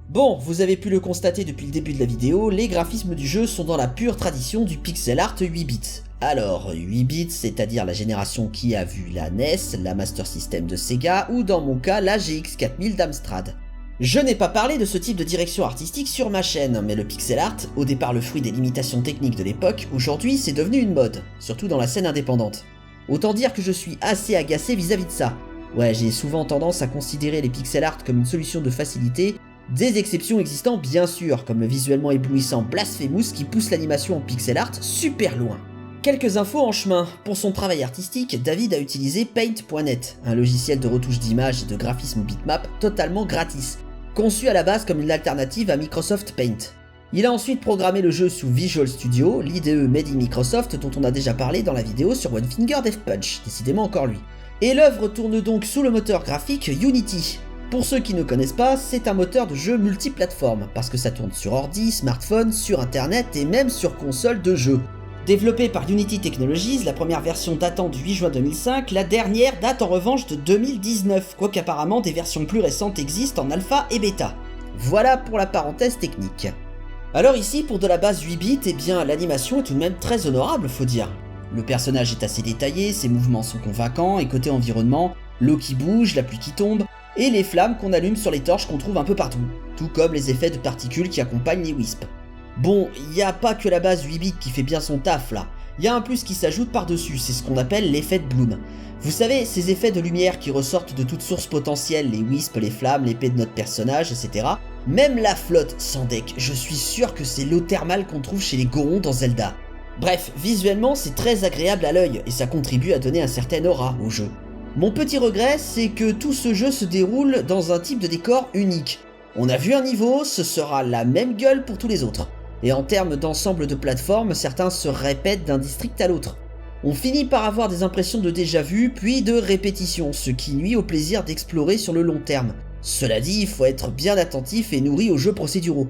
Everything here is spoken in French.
Bon, vous avez pu le constater depuis le début de la vidéo, les graphismes du jeu sont dans la pure tradition du pixel art 8 bits. Alors, 8 bits, c'est-à-dire la génération qui a vu la NES, la Master System de Sega, ou dans mon cas, la GX 4000 d'Amstrad. Je n'ai pas parlé de ce type de direction artistique sur ma chaîne, mais le pixel art, au départ le fruit des limitations techniques de l'époque, aujourd'hui c'est devenu une mode, surtout dans la scène indépendante. Autant dire que je suis assez agacé vis-à-vis de ça. Ouais, j'ai souvent tendance à considérer les pixel art comme une solution de facilité, des exceptions existant bien sûr, comme le visuellement éblouissant Blasphemous qui pousse l'animation en pixel art super loin. Quelques infos en chemin. Pour son travail artistique, David a utilisé Paint.net, un logiciel de retouche d'images et de graphisme bitmap totalement gratis, conçu à la base comme une alternative à Microsoft Paint. Il a ensuite programmé le jeu sous Visual Studio, l'IDE made in Microsoft dont on a déjà parlé dans la vidéo sur One Finger Death Punch, décidément encore lui. Et l'œuvre tourne donc sous le moteur graphique Unity. Pour ceux qui ne connaissent pas, c'est un moteur de jeu multiplateforme, parce que ça tourne sur ordi, smartphone, sur internet et même sur console de jeu. Développé par Unity Technologies, la première version datant du 8 juin 2005, la dernière date en revanche de 2019, quoique apparemment des versions plus récentes existent en alpha et bêta. Voilà pour la parenthèse technique. Alors ici, pour de la base 8 bits, eh bien l'animation est tout de même très honorable, faut dire. Le personnage est assez détaillé, ses mouvements sont convaincants, et côté environnement, l'eau qui bouge, la pluie qui tombe, et les flammes qu'on allume sur les torches qu'on trouve un peu partout, tout comme les effets de particules qui accompagnent les wisps. Bon, y a pas que la base 8 bits qui fait bien son taf là, y a un plus qui s'ajoute par-dessus, c'est ce qu'on appelle l'effet de Bloom. Vous savez, ces effets de lumière qui ressortent de toutes sources potentielles, les wisps, les flammes, l'épée de notre personnage, etc. Même la flotte sans deck, je suis sûr que c'est l'eau thermale qu'on trouve chez les Gorons dans Zelda. Bref, visuellement c'est très agréable à l'œil et ça contribue à donner un certain aura au jeu. Mon petit regret, c'est que tout ce jeu se déroule dans un type de décor unique. On a vu un niveau, ce sera la même gueule pour tous les autres. Et en termes d'ensemble de plateformes, certains se répètent d'un district à l'autre. On finit par avoir des impressions de déjà-vu, puis de répétition, ce qui nuit au plaisir d'explorer sur le long terme. Cela dit, il faut être bien attentif et nourri aux jeux procéduraux.